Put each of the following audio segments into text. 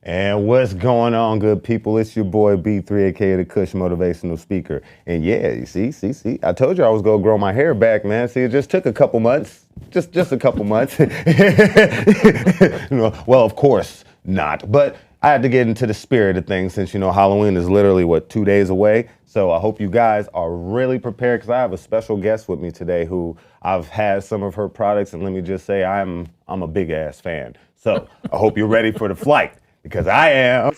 And what's going on, good people? It's your boy B3, aka the Kush Motivational Speaker. And yeah, you see, I told you I was gonna grow my hair back, man. See, it just took a couple months, just a couple months. Well, of course not, but I had to get into the spirit of things since Halloween is literally 2 days away. So I hope you guys are really prepared because I have a special guest with me today who I've had some of her products, and let me just say I'm a big ass fan. So I hope you're ready for the flight. Because I am.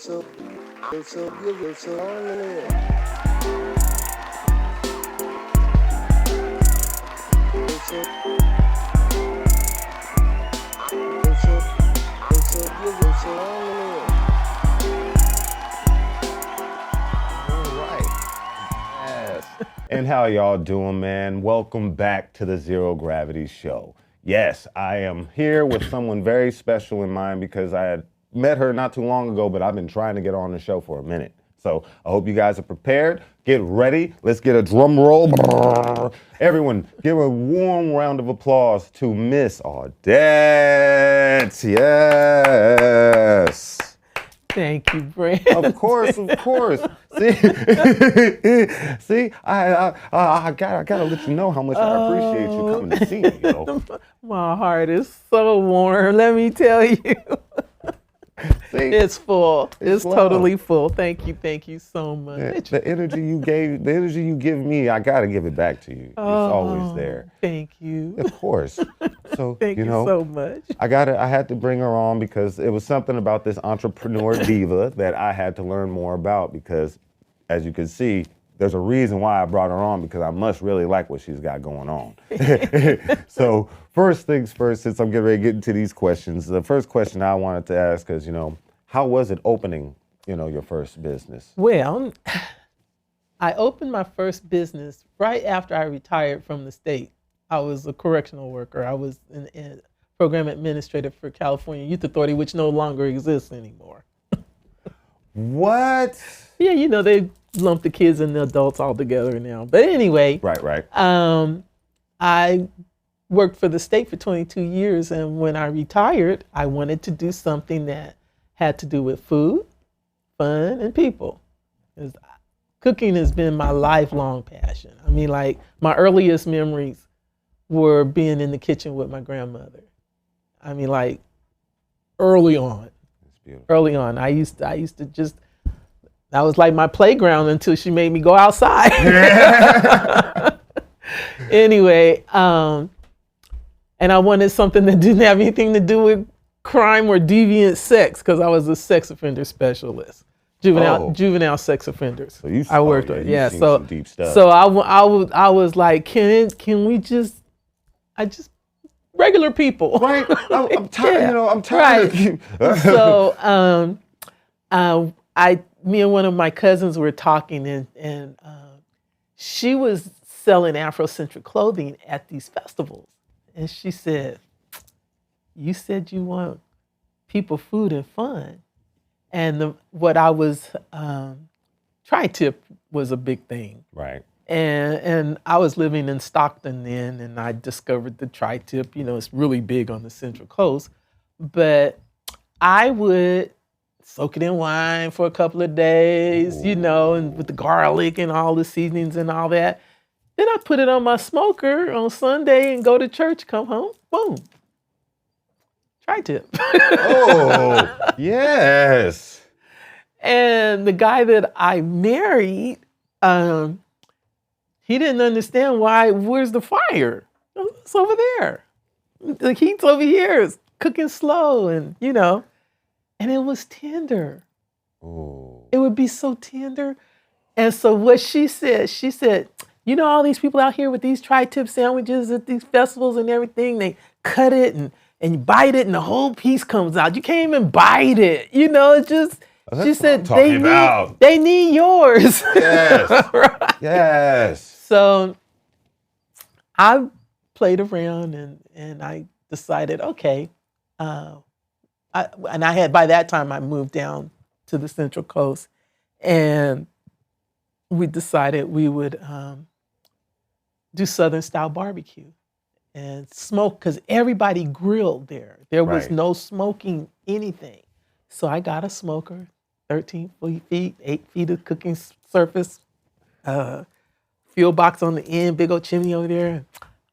And how y'all doing, man? Welcome back to the Zero Gravity Show. Yes, I am here with someone very special in mind because I had met her not too long ago, but I've been trying to get her on the show for a minute. So I hope you guys are prepared. Get ready. Let's get a drum roll. Everyone, give a warm round of applause to Miss Oddette. Yes. Thank you, Brand. Of course. See, I gotta let you know how much I appreciate you coming to see me, yo. My heart is so warm, let me tell you. See, it's full. It's love. Totally full. Thank you so much. Yeah, the energy you give me, I gotta give it back to you. It's always there. Thank you. Of course. So Thank you so much. I had to bring her on because it was something about this entrepreneur diva that I had to learn more about because, as you can see, there's a reason why I brought her on because I must really like what she's got going on. So first things first, since I'm getting ready to get into these questions, the first question I wanted to ask is, how was it opening, your first business? Well, I opened my first business right after I retired from the state. I was a correctional worker. I was a program administrator for California Youth Authority, which no longer exists anymore. What? Yeah, they lump the kids and the adults all together now. But anyway, right. I worked for the state for 22 years, and when I retired, I wanted to do something that had to do with food, fun, and people. 'Cause cooking has been my lifelong passion. I mean, like, my earliest memories were being in the kitchen with my grandmother. I mean, like, early on. That's beautiful. Early on, I used to just, that was like my playground until she made me go outside. Anyway, and I wanted something that didn't have anything to do with crime or deviant sex because I was a sex offender specialist, juvenile sex offenders. So I worked with, so some deep stuff. So I was like, can we just regular people, right? I'm tired. Yeah, I'm tired. Right. So me and one of my cousins were talking, and she was selling Afrocentric clothing at these festivals. And she said, "You said you want people, food, and fun." And what I was, tri-tip was a big thing. Right. And I was living in Stockton then, and I discovered the tri-tip. It's really big on the Central Coast. But I would soak it in wine for a couple of days, and with the garlic and all the seasonings and all that. Then I put it on my smoker on Sunday and go to church, come home, boom. Tri-tip. Oh, yes. And the guy that I married, he didn't understand where's the fire? It's over there. The heat's over here. It's cooking slow and it was tender. Oh. It would be so tender. And so what she said, all these people out here with these tri-tip sandwiches at these festivals and everything, they cut it and you bite it and the whole piece comes out. You can't even bite it. It's just, she said, they need yours. Yes. Right? Yes. So I played around and I decided, okay. By that time I moved down to the Central Coast, and we decided we would do Southern style barbecue and smoke, because everybody grilled there. There was Right. no smoking anything. So I got a smoker, 13 feet, 8 feet of cooking surface, fuel box on the end, big old chimney over there.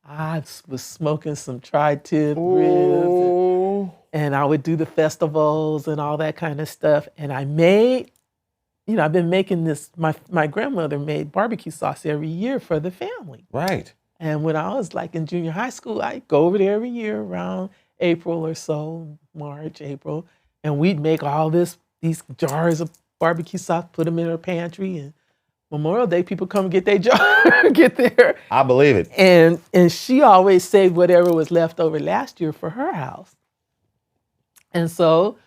I was smoking some tri-tip ribs, and I would do the festivals and all that kind of stuff. And I made, I've been making this, my grandmother made barbecue sauce every year for the family. Right. And when I was like in junior high school, I'd go over there every year around April or so, March, April, and we'd make all these jars of barbecue sauce, put them in her pantry, and Memorial Day, people come get their jar, get there. I believe it. And she always saved whatever was left over last year for her house. And so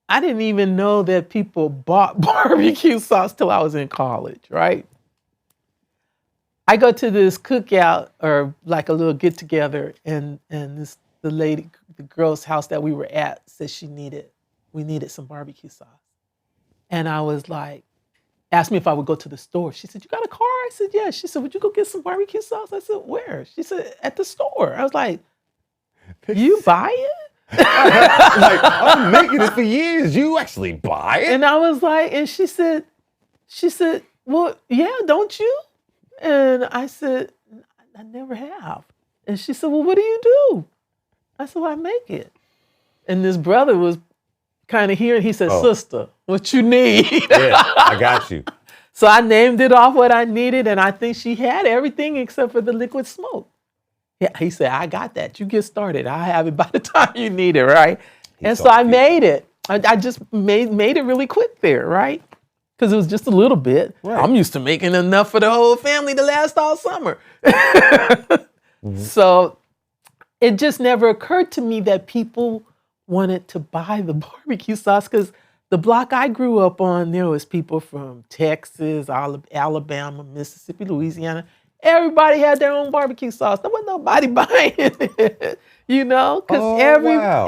I didn't even know that people bought barbecue sauce till I was in college, right? I go to this cookout or like a little get together, and the girl's house that we were at said we needed some barbecue sauce. And I was like, asked me if I would go to the store. She said, "You got a car?" I said, "Yeah." She said, "Would you go get some barbecue sauce?" I said, "Where?" She said, "At the store." I was like, "You buy it?" Like, I'm making it for years. You actually buy it? And I was like, and she said, "Well, yeah, don't you?" And I said, "I never have." And she said, "Well, what do you do?" I said, "Well, I make it." And this brother was kind of hearing, he said, "Sister, what you need?" Yeah, I got you. So I named it off what I needed, and I think she had everything except for the liquid smoke. Yeah, he said, "I got that. You get started. I'll have it by the time you need it," right? And so I made it. I just made it really quick there, right? Because it was just a little bit. Right. I'm used to making enough for the whole family to last all summer. So it just never occurred to me that people wanted to buy the barbecue sauce, because the block I grew up on, there was people from Texas, Alabama, Mississippi, Louisiana. Everybody had their own barbecue sauce. There wasn't nobody buying it, because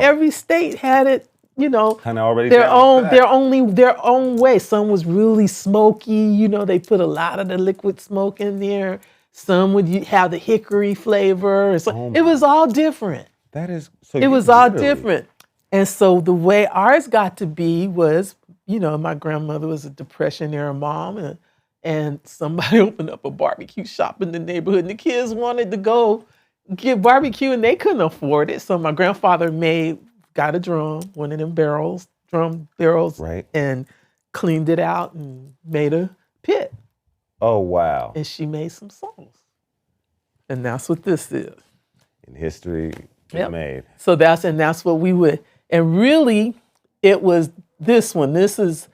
every state had it, kind of already their own way. Some was really smoky, they put a lot of the liquid smoke in there. Some would have the hickory flavor. So it was all different. It was all different. And so the way ours got to be was, my grandmother was a Depression era mom, and somebody opened up a barbecue shop in the neighborhood, and the kids wanted to go get barbecue, and they couldn't afford it. So my grandfather got a drum, one of them drum barrels, right, and cleaned it out and made a pit. Oh, wow. And she made some sauce. And that's what this is. In history, made. So that's what we would. And really, it was this one. This is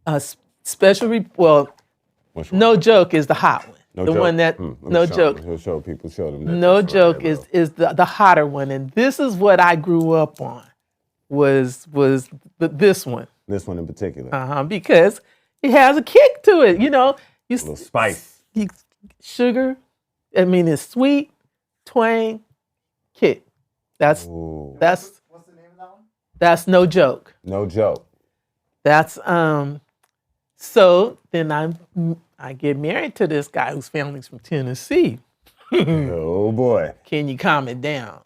a special, No Joke is the hot one. One that, No Joke. Show them. No Joke is the hotter one. And this is what I grew up on, was this one. This one in particular. Because it has a kick to it, a little spice. Sugar, it's sweet, twang, kick. That's What's the name of that one? That's No Joke. No Joke. That's so then I get married to this guy whose family's from Tennessee. Oh boy. Can you calm it down?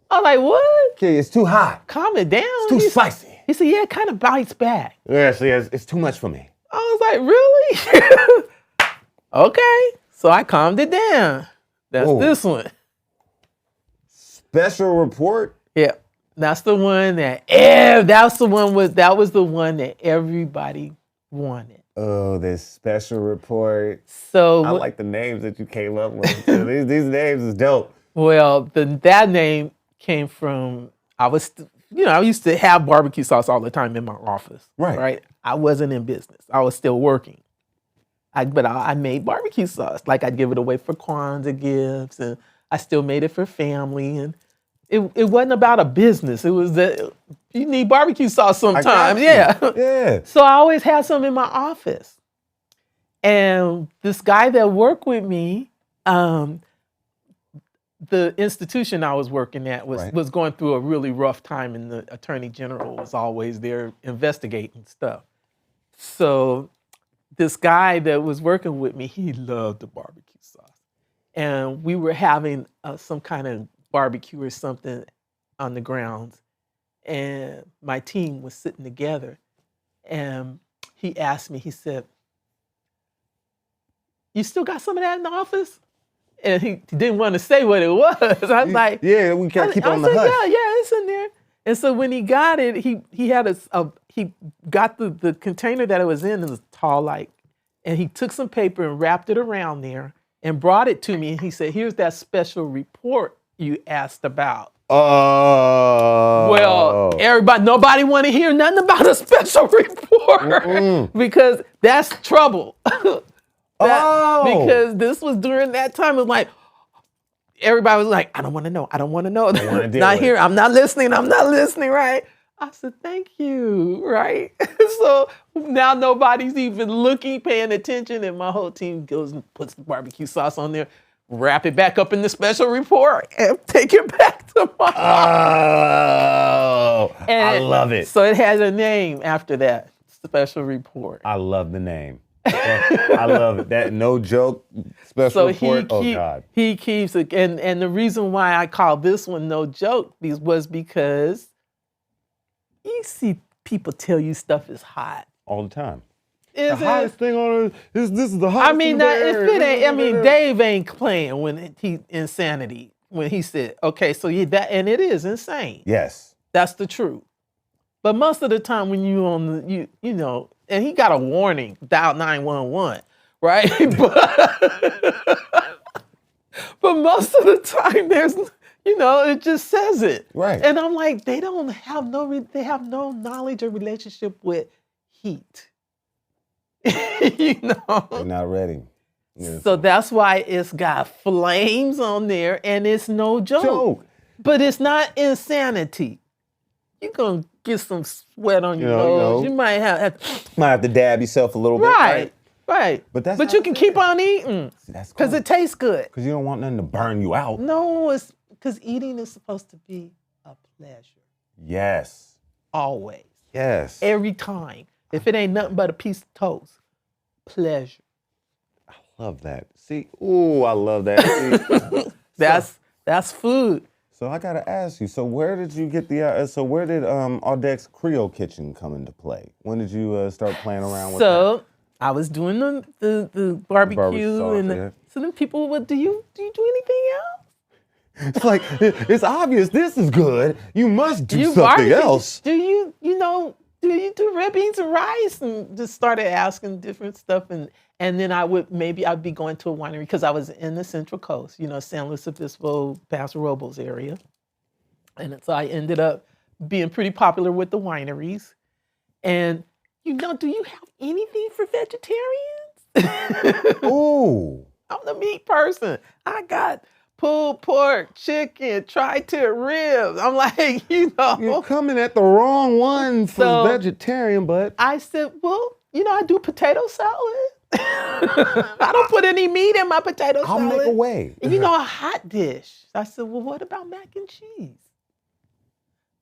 I was like, what? Okay, it's too hot. Calm it down. It's too spicy. He said, yeah, it kind of bites back. Yeah, see, it's too much for me. I was like, really? Okay. So I calmed it down. That's this one. Special report? Yeah. That's the one that was the one that everybody wanted. Oh, this special report. So I like the names that you came up with. These names is dope. Well, that name came from, I used to have barbecue sauce all the time in my office. Right. I wasn't in business. I was still working. But I made barbecue sauce. Like, I'd give it away for Kwanzaa gifts, and I still made it for family. And it wasn't about a business. It was that you need barbecue sauce sometimes. Yeah. So I always had some in my office. And this guy that worked with me, the institution I was working at was going through a really rough time, and the attorney general was always there investigating stuff. So this guy that was working with me, he loved the barbecue sauce. And we were having some kind of barbecue or something on the grounds. and my team was sitting together, and he asked me, he said, "You still got some of that in the office?" And he didn't want to say what it was. I was like, yeah, we can't keep on the said, hush. yeah, it's in there. And so when he got it, he had he got the container that it was in. It was tall, and he took some paper and wrapped it around there and brought it to me. And he said, "Here's that special report you asked about." Oh. Well, nobody want to hear nothing about a special report because that's trouble. Because this was during that time. It was like, everybody was like, "I don't want to know. I don't want to know. Not here. I'm not listening. Right?" I said, "Thank you." Right. So now nobody's even paying attention. And my whole team goes and puts the barbecue sauce on there, wrap it back up in the special report, and take it back to my Oh, I love it. So it has a name after that special report. I love the name. I love it. That no joke special report. God. He keeps it, and the reason why I call this one no joke was because you see people tell you stuff is hot All the time. Is the hottest thing on earth. This is the hottest thing Dave ain't playing when he insanity when he said, okay, so and it is insane. Yes. That's the truth. But most of the time when you on the you know, and he got a warning, dial 911, right? but most of the time there's it just says it. Right. And I'm like, they have no knowledge or relationship with heat. They're not ready. Yes. So that's why it's got flames on there, and it's no joke. But it's not insanity. You're going to get some sweat on your nose. You might have to dab yourself a little bit. Right. But you can keep on eating because it tastes good. Because you don't want nothing to burn you out. No, it's because eating is supposed to be a pleasure. Yes. Always. Yes. Every time. If it ain't nothing but a piece of toast, pleasure. I love that. See, I love that. That's food. So I gotta ask you. So where did you get where did Audette's Creole Kitchen come into play? When did you start playing around with that? So I was doing the barbecue sauce, so then people would, do you do anything else? It's like it's obvious this is good. You must do something else. Do you do red beans and rice? And just started asking different stuff, and then I'd be going to a winery because I was in the Central Coast, San Luis Obispo, Paso Robles area, and so I ended up being pretty popular with the wineries. And do you have anything for vegetarians? Ooh, I'm the meat person. I got pulled pork, chicken, tri-tip ribs. I'm like, You're coming at the wrong one for vegetarian, but I said, well, I do potato salad. I don't put any meat in my potato salad. I'll make a way. And a hot dish. I said, well, what about mac and cheese?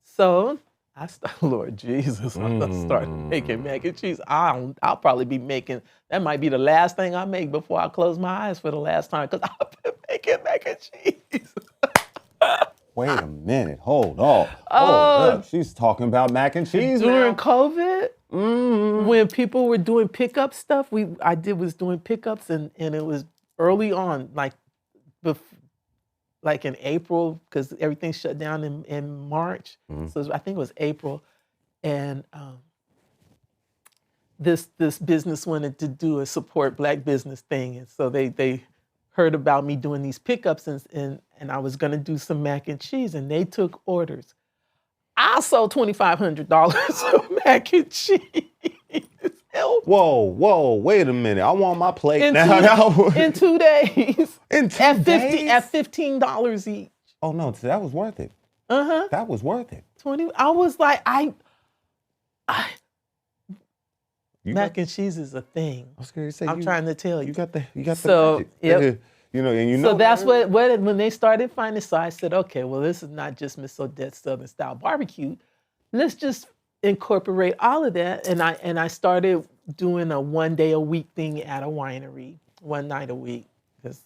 So I started, Lord Jesus, I started making mac and cheese. I'll probably be making, that might be the last thing I make before I close my eyes for the last time, because I've been making mac and cheese. Wait a minute, hold on. Hold up. She's talking about mac and cheese during now. COVID, when people were doing pickup stuff, was doing pickups, and it was early on, like in April, because everything shut down in March. So I think it was April, and this business wanted to do a support Black business thing, and so they heard about me doing these pickups, and I was going to do some mac and cheese, and they took orders. I sold $2,500 of mac and cheese. Whoa, wait a minute. I want my plate now. In 2 days. In 2 days? At $15 each. Oh, no, that was worth it. That was worth it. I was like, mac and cheese is a thing. I was going to say, I'm trying to tell you. You got the magic. Yep. So that's what when they started finding. So I said, okay, well, this is not just Miss Oddette's Southern Style Barbecue. Let's just incorporate all of that. And I started doing a 1 day a week thing at a winery, one night a week, because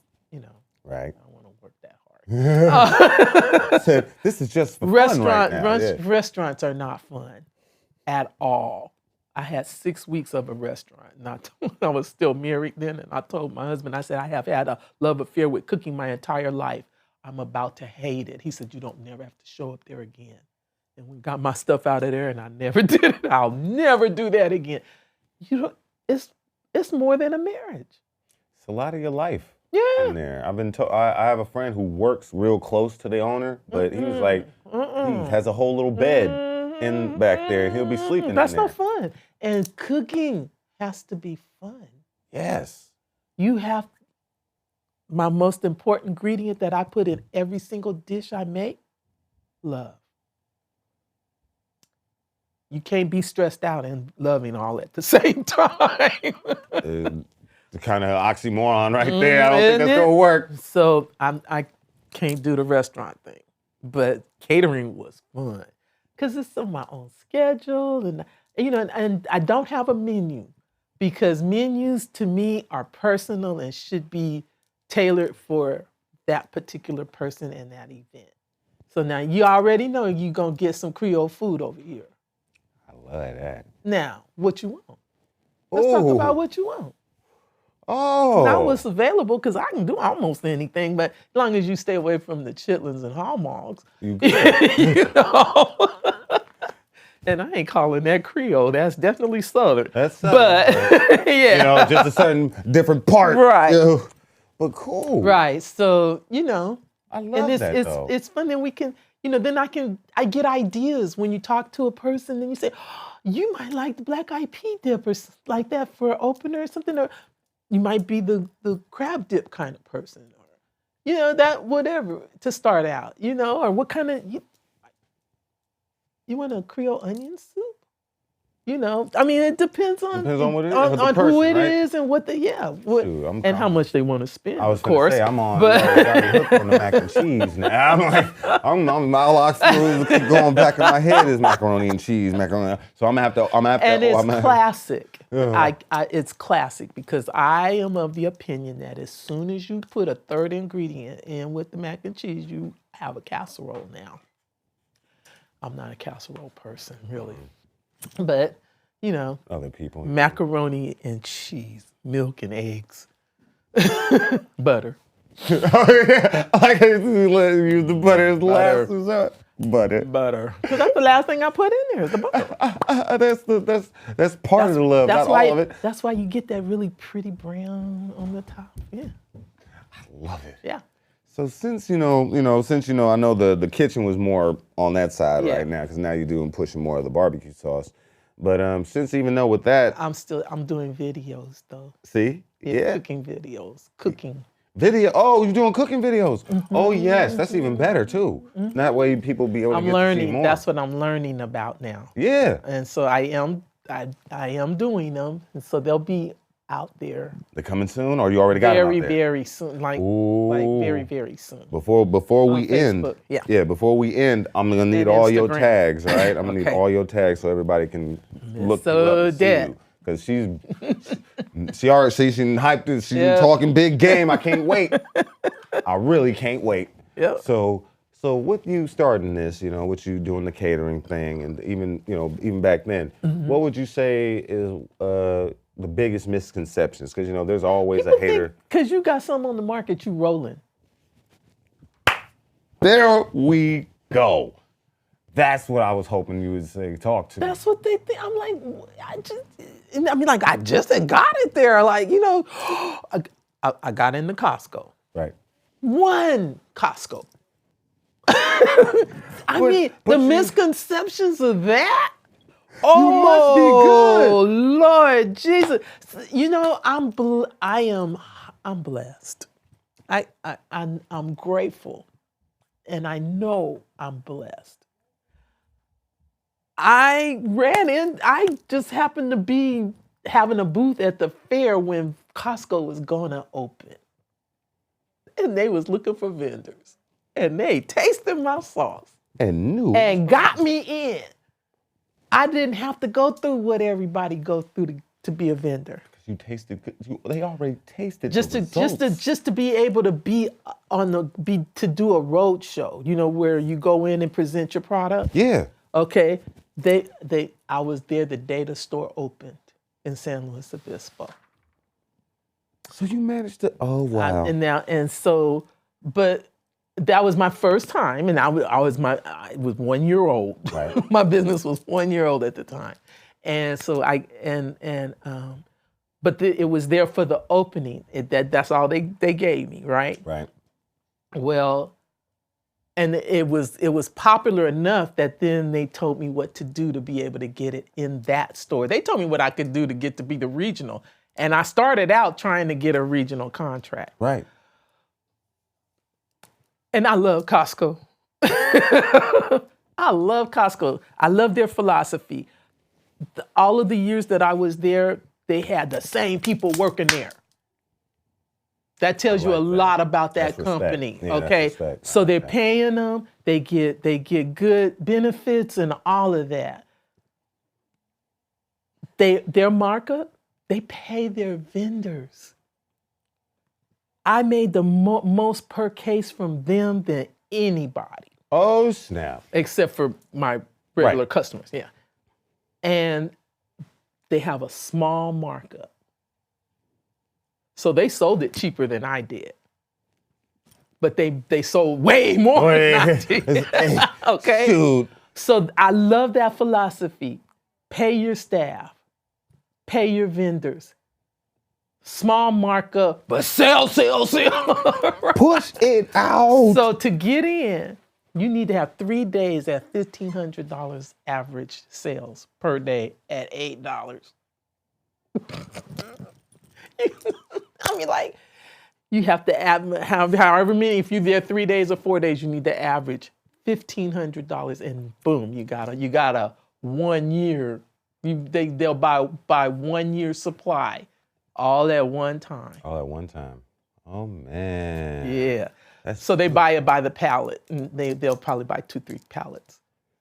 right. I don't want to work that hard. Said, this is just for fun right now. Yeah. Restaurants are not fun at all. I had 6 weeks of a restaurant, and I was still married then, and I told my husband, I said, I have had a love affair with cooking my entire life. I'm about to hate it. He said, you don't never have to show up there again. And we got my stuff out of there, and I never did it. I'll never do that again. You know, it's more than a marriage. It's a lot of your life. Yeah. In there. I've been told. I have a friend who works real close to the owner, but he was like, he has a whole little bed in back there. He'll be sleeping. That's in there. not fun. And cooking has to be fun. Yes. You have my most important ingredient that I put in every single dish I make, love. You can't be stressed out and loving all at the same time. The kind of oxymoron right there. I don't think that's gonna work. So I can't do the restaurant thing, but catering was fun because it's on my own schedule, and and I don't have a menu because menus to me are personal and should be tailored for that particular person and that event. So now you already know you're gonna get some Creole food over here. I love that. Now, what you want? Let's talk about what you want. Oh. Not what's available, because I can do almost anything, but as long as you stay away from the chitlins and hallmarks, you know. And I ain't calling that Creole. That's definitely Southern. That's Southern. But, yeah. You know, just a certain different part. Right. You know. But cool. Right. So, I love that, it's fun that we can, then I get ideas when you talk to a person and you say, oh, you might like the black eyed pea dip or like that for an opener or something. Or you might be the crab dip kind of person, or, that whatever to start out, or what kind of, you want a Creole onion soup? It depends on what it is, on person, who it right? is and what and how much they want to spend. I was of course. Say, I'm on. But got me hooked on the mac and cheese now. I'm like, I'm my locks keep going back in my head is macaroni and cheese, macaroni. So I'm gonna have to. And it's classic. Uh-huh. It's classic because I am of the opinion that as soon as you put a third ingredient in with the mac and cheese, you have a casserole now. I'm not a casserole person, really. But, other people. Macaroni and cheese, milk and eggs, butter. Oh, yeah. I like how you use the butter as the last resort. Butter. Because that's the last thing I put in there is the butter. That's part of the love, not all of it. That's why you get that really pretty brown on the top. Yeah. I love it. Yeah. So since I know the kitchen was more on that side right now, because now you're pushing more of the barbecue sauce. But since even though with that, I'm doing videos though. See, yeah, cooking videos, cooking. Video. Oh, you're doing cooking videos. Mm-hmm. Oh yes, that's even better too. Mm-hmm. That way people be able to get to see more. That's what I'm learning about now. Yeah. And so I am doing them, and so they'll be out there. They're coming soon, or you already got them out there? Very soon, like very, very soon. Before we end, before we end, I'm gonna need all your tags, right? I'm gonna need all your tags so everybody can look you up and see you. Because she hyped it. She's talking big game. I can't wait. I really can't wait. Yep. So with you starting this, with you doing the catering thing, and even back then, what would you say is the biggest misconceptions? Because there's always a hater. Because you got something on the market, you rolling. There we go. That's what I was hoping you would say. Talk to me. That's what they think. I'm like, I just got it there. Like, I got into Costco. Right. One Costco. The misconceptions of that. Oh, you must be good. Lord Jesus. I'm blessed. I'm grateful. And I know I'm blessed. I just happened to be having a booth at the fair when Costco was gonna open. And they was looking for vendors. And they tasted my sauce. And got me in. I didn't have to go through what everybody goes through to be a vendor. You tasted good. They already tasted just the to results. just to be able to be to do a road show, where you go in and present your product. Yeah. Okay, I was there the day the store opened in San Luis Obispo. So you managed to. Oh wow. But that was my first time, and I was 1 year old. Right. My business was 1 year old at the time, and so but it was there for the opening. That's all they gave me, right? Right. Well, and it was popular enough that then they told me what to do to be able to get it in that store. They told me what I could do to get to be the regional, and I started out trying to get a regional contract. Right. And I love Costco. I love Costco. I love their philosophy. All of the years that I was there, they had the same people working there. That tells you a lot about that company. Yeah, okay, that's respect. so they're paying them. They get good benefits and all of that. Their markup, they pay their vendors. I made the most per case from them than anybody. Oh snap! Except for my regular customers, yeah. And they have a small markup. So they sold it cheaper than I did. But they sold way more than I did. Okay? Shoot. So I love that philosophy. Pay your staff. Pay your vendors. Small markup, but sell. Right? Push it out. So to get in, you need to have 3 days at $1,500 average sales per day at $8. I mean, like, you have to have however many. If you're there 3 days or 4 days, you need to average $1,500, and boom, you got a 1 year. They'll buy 1 year supply. All at one time. All at one time. Oh man. Yeah. So they buy it by the pallet, and they'll probably buy 2-3 pallets.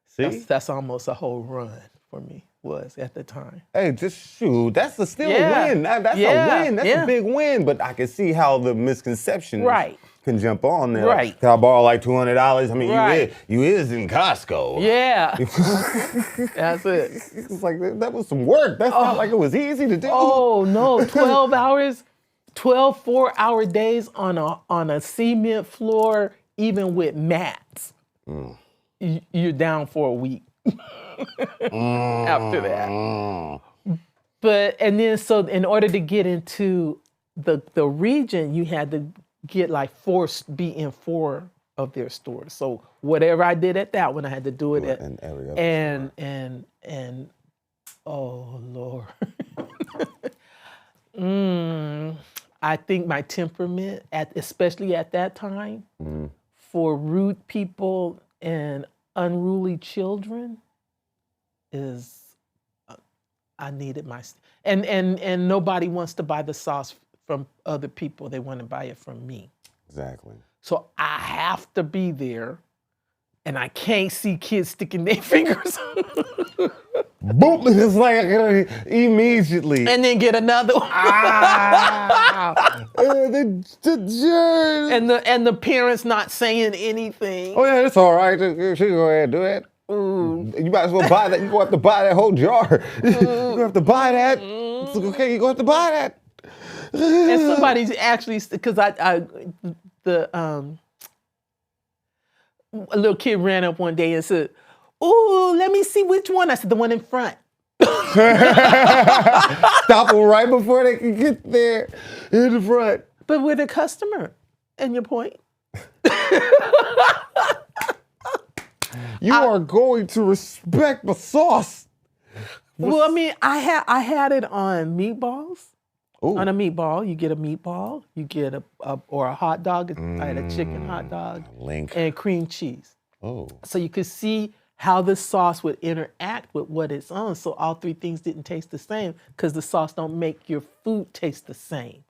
See? That's almost a whole run for me, was at the time. Hey, just shoot. That's still a win. That's a win. That's a big win. But I can see how the misconception can jump on there. Right. Like, can I borrow like $200? I mean, you is in Costco. Yeah. That's it. It's like, that was some work. That's not like it was easy to do. Oh, no. 12 hours, 12 4-hour days on a cement floor, even with mats. You're down for a week after that. But, and then, so in order to get into the region, you had to get be in 4 of their stores. So whatever I did at that one, I had to do it at every other and oh Lord. I think my temperament, especially at that time, for rude people and unruly children, is I needed and nobody wants to buy the sauce from other people. They want to buy it from me. Exactly. So I have to be there, and I can't see kids sticking their fingers. Boom! It's like immediately. And then get another one. And the parents not saying anything. Oh yeah, it's all right. She can go ahead and do it. You might as well buy that. You gonna have to buy that whole jar. You gonna have to buy that. It's okay, you gonna have to buy that. And somebody's actually, because a little kid ran up one day and said, "Ooh, let me see which one." I said, "The one in front." Stop them right before they can get there in the front. But with a customer, and your point. You are going to respect the sauce. Well, I mean, I had it on meatballs. Ooh. On a meatball, you get a meatball, you get a hot dog. I had a chicken hot dog and cream cheese. Oh. So you could see how the sauce would interact with what it's on. So all 3 things didn't taste the same because the sauce don't make your food taste the same.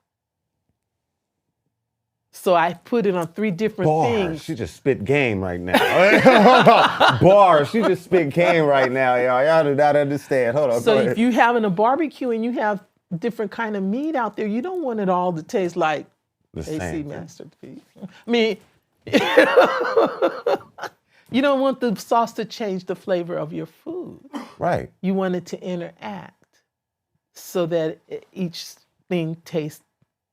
So I put it on 3 different things. She just spit game right now. Bars. She just spit game right now, y'all. Y'all do not understand. Hold on. So if you're having a barbecue and you have different kind of meat out there. You don't want it all to taste like The AC same. Masterpiece. I mean, you don't want the sauce to change the flavor of your food. Right. You want it to interact so that each thing tastes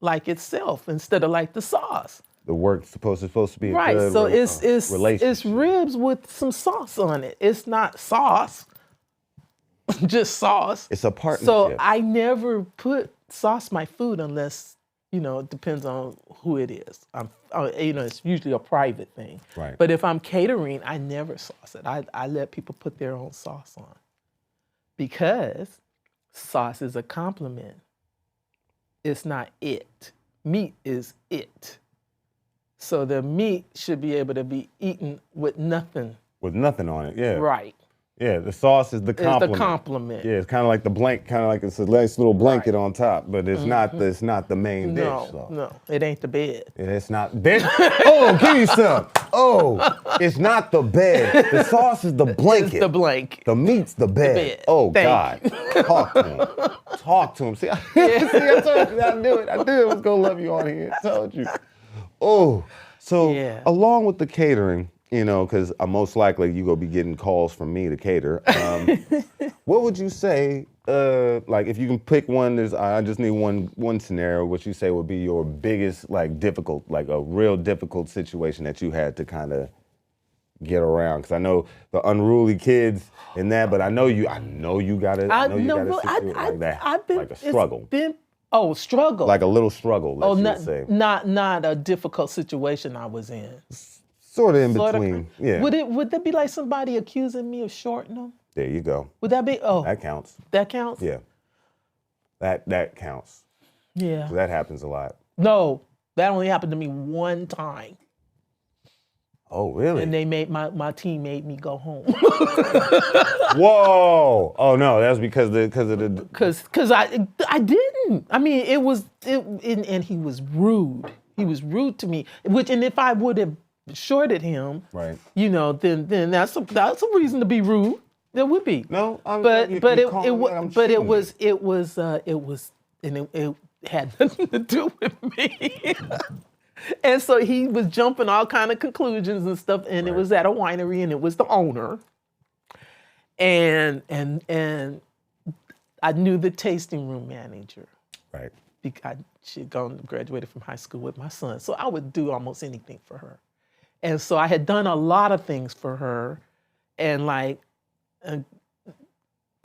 like itself instead of like the sauce. The work's supposed to be a Right. good So it's relationship. ribs with some sauce on it. It's not sauce, just sauce. It's a partnership. So I never put sauce in my food unless, it depends on who it is. It's usually a private thing. Right. But if I'm catering, I never sauce it. I let people put their own sauce on because sauce is a compliment. It's not it. Meat is it. So the meat should be able to be eaten with nothing. With nothing on it, yeah. Right. Yeah, the sauce is the compliment. It's the compliment. Yeah, it's kind of like the blank, kind of like it's a nice little blanket on top, but it's not the main dish. So. No, it ain't the bed. It's not this. Oh, give me some. Oh, it's not the bed. The sauce is the blanket. It's the blanket. The meat's the bed. bed. Oh, Thank God. Talk to him. Talk to him. See, I told you I knew it. I knew it was going to love you on here. I told you. Oh, so Yeah. along with the catering, because most likely you gonna be getting calls from me to cater. What would you say, like if you can pick one? I just need one scenario. What you say would be your biggest, difficult, a real difficult situation that you had to kind of get around? Because I know the unruly kids and that, but I know you got a situation like that, like a struggle. Struggle. Like a little struggle, let's just say. Not a difficult situation I was in. Sort of in between, yeah. Would that be like somebody accusing me of shorting them? There you go. Would that be? Oh, That counts. that counts. Yeah. That counts. Yeah. That happens a lot. No, that only happened to me one time, Oh, really? and they made my team made me go home Whoa! Oh no, that's because of the. because I didn't. I mean, and he was rude. He was rude to me. And if I would have shorted him, Right. then that's a reason to be rude. There would be. No, it had nothing to do with me. And so he was jumping all kind of conclusions and stuff, and it was at a winery, and it was the owner. And I knew the tasting room manager. Right. Because she had graduated from high school with my son, so I would do almost anything for her. And so I had done a lot of things for her, and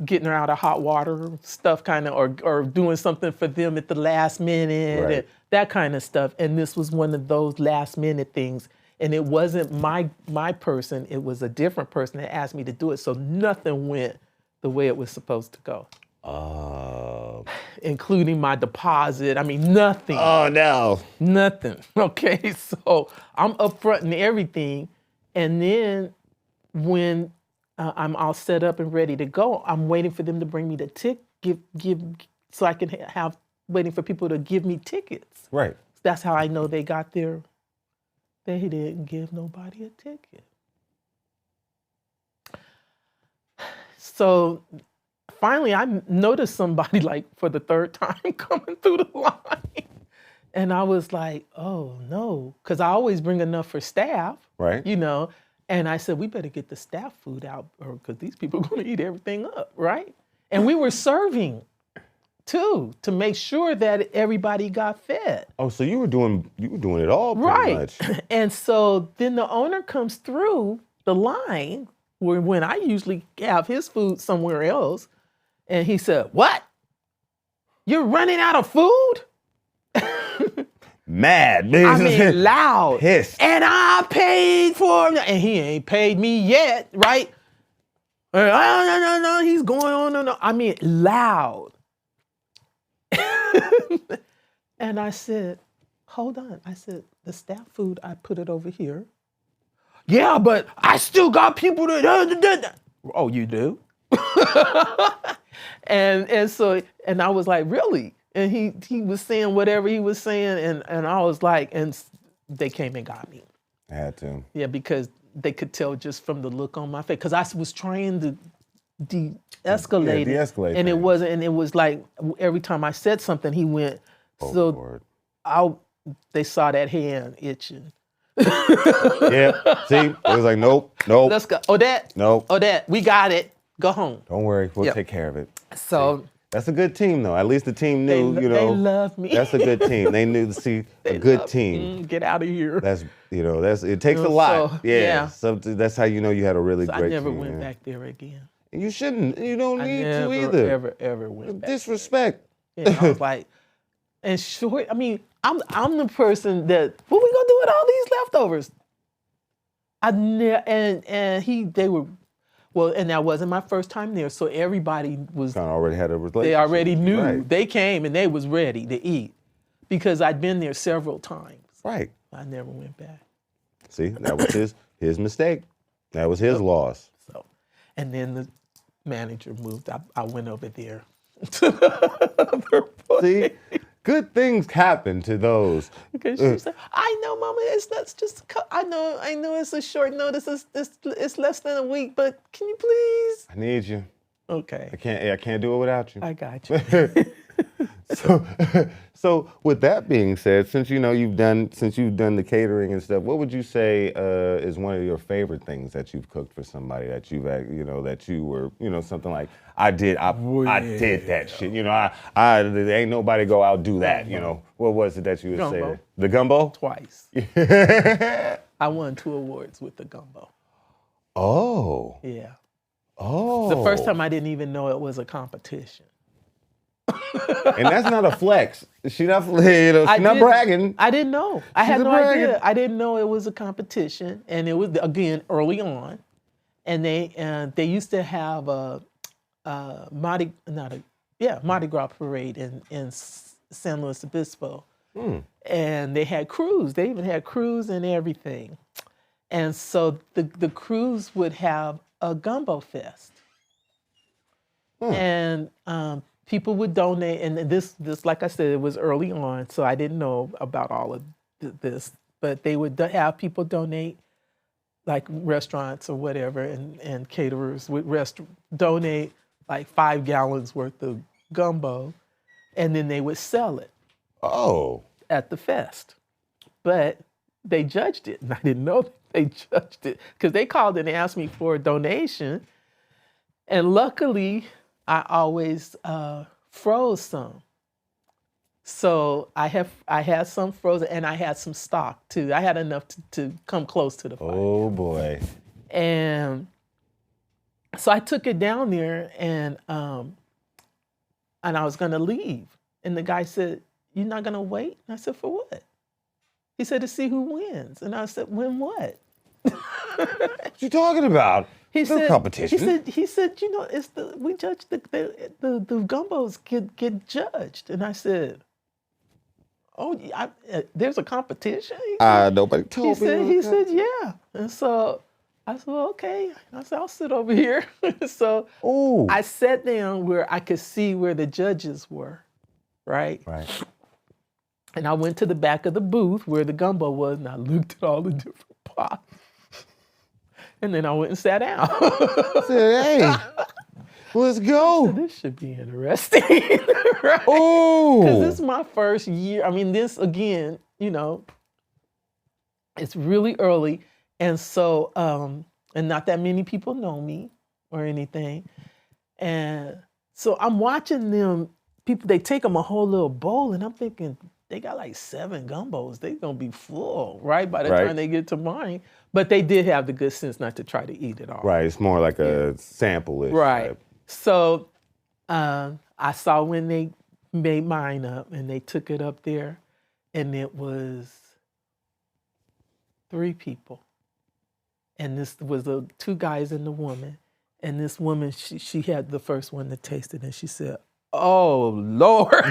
getting her out of hot water stuff, kind of, or doing something for them at the last minute, Right. and that kind of stuff. And this was one of those last minute things. And it wasn't my person; it was a different person that asked me to do it. So nothing went the way it was supposed to go, including my deposit. I mean, nothing. Oh no. Nothing. Okay, so I'm upfronting everything, and then when I'm all set up and ready to go, I'm waiting for them to bring me the so I can waiting for people to give me tickets. Right. That's how I know they got there. They didn't give nobody a ticket. So finally, I noticed somebody for the third time coming through the line. And I was like, oh no, because I always bring enough for staff, Right. And I said, we better get the staff food out because these people are going to eat everything up, right? And we were serving too to make sure that everybody got fed. Oh, so you were doing it all pretty much. And so then the owner comes through the line when I usually have his food somewhere else. And he said, what? You're running out of food? Mad. I mean, loud. Pissed. And I paid for him. And he ain't paid me yet, right? No, he's going on. No. I mean, loud. And I said, hold on. I said, the staff food, I put it over here. Yeah, but I still got people that. Oh, you do? and so I was like, really? And he was saying whatever he was saying, and I was like, and they came and got me. I had to. Yeah, because they could tell just from the look on my face. Because I was trying to de-escalated. Yeah, de-escalate And it things. wasn't, and it was like every time I said something, he went, Oh, so Lord. they saw that hand itching. Yeah. See, it was like, nope. Let's go. Oddette. Nope. Odette, we got it. Go home. Don't worry, we'll Yep. take care of it. So That's a good team, though. At least the team knew, they love me. That's a good team. They knew to see a good team. Get out of here. That's it takes a lot. So, Yeah. yeah. So that's how you know you had a really I great never team. went back there again. And you shouldn't. You don't I need never, to either. ever went back. Disrespect. Yeah, I was like, and short. I mean, I'm the person that what we gonna do with all these leftovers? They were, well, and that wasn't my first time there, so everybody was. Kind of already had a relationship. They already knew. Right. They came and they was ready to eat, because I'd been there several times. Right. I never went back. See, that was his mistake. That was his loss. So, and then the manager moved. I went over there to the other place. See, good things happen to those. Because she said, "I know, Mama. That's just. I know. It's a short notice. It's less than a week. But can you please?" I need you. Okay. I can't do it without you. I got you. So with that being said, since you've done the catering and stuff, what would you say is one of your favorite things that you've cooked for somebody that you've that you were something like I did that shit. I ain't nobody go out do that. What was it that you would Gumbo. say? The gumbo? Twice. I won 2 awards with the gumbo. Oh. Yeah. Oh. The first time I didn't even know it was a competition. And that's not a flex. She not bragging. I didn't know. I had no bragging. idea. I didn't know it was a competition, and it was again early on. And they used to have a Mardi Gras parade in San Luis Obispo, and they had crews. They even had crews and everything. And so the crews would have a gumbo fest, and people would donate. And this, like I said, it was early on, so I didn't know about all of this. But they would have people donate, like restaurants or whatever, and caterers would donate like 5 gallons worth of gumbo, and then they would sell it. Oh. At the fest. But they judged it, and I didn't know they judged it, because they called and asked me for a donation, and luckily I always froze some. So I had some frozen, and I had some stock too. I had enough to come close to the fire. Oh boy. And so I took it down there, and I was gonna leave. And the guy said, "You're not gonna wait?" And I said, "For what?" He said, "To see who wins." And I said, "Win what?" What you talking about? He No said, competition. He said, we judge the gumbos get judged. And I said, "Oh, there's a competition?" Nobody told me. He said, "Yeah." And so I said, "Well, okay." I said, "I'll sit over here." So Ooh. I sat down where I could see where the judges were, right? Right. And I went to the back of the booth where the gumbo was, and I looked at all the different pots. And then I went and sat down. Said, "Hey, let's go." This should be interesting, right? Oh. Because this is my first year. I mean, this again, it's really early, and so and not that many people know me or anything, and so I'm watching them. People, they take them a whole little bowl, and I'm thinking they got like 7 gumbos. They're gonna be full, right? By the time they get to mine. But they did have the good sense not to try to eat it all. Right. It's more like a sample-ish. Right. Type. So I saw when they made mine up, and they took it up there, and it was 3 people. And this was the 2 guys and the woman. And this woman, she had the first one to taste it, and she said, "Oh, Lord."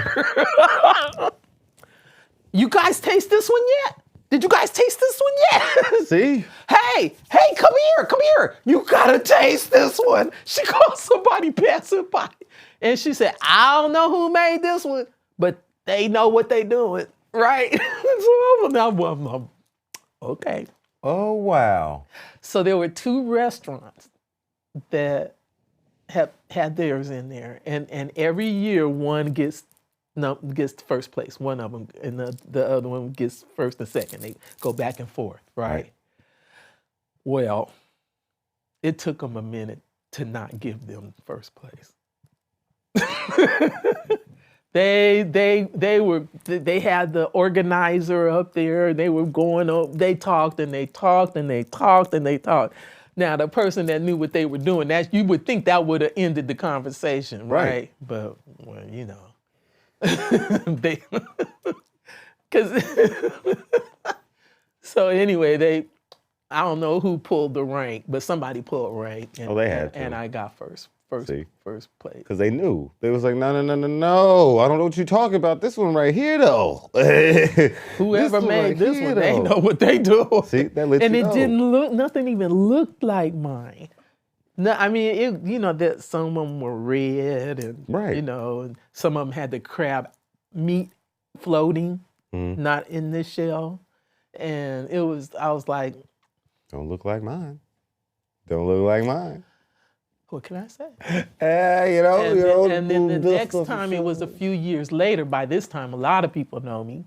"You guys taste this one yet? Did you guys taste this one yet?" See? Hey, come here. You gotta taste this one. She called somebody passing by. And she said, "I don't know who made this one, but they know what they doing," right? So I'm okay. Oh, wow. So there were 2 restaurants that have had theirs in there, and every year one gets first place. One of them, and the other one gets first and second. They go back and forth, right? Well, it took them a minute to not give them first place. They had the organizer up there. They were going up. They talked and they talked and they talked and they talked. Now the person that knew what they were doing, that you would think that would have ended the conversation, right? But well, you know, so anyway, I don't know who pulled the rank, but somebody pulled rank. And, they had to. And I got first place. Because they knew. They was like, no. I don't know what you're talking about. This one right here, though. Whoever made this one, they know what they do. See, that lets and you it know. didn't look, nothing even looked like mine. No, I mean, that some of them were red and, and some of them had the crab meat floating, not in the shell. And I was like, don't look like mine. Don't look like mine. What can I say? And then the next time, it was a few years later. By this time, a lot of people know me.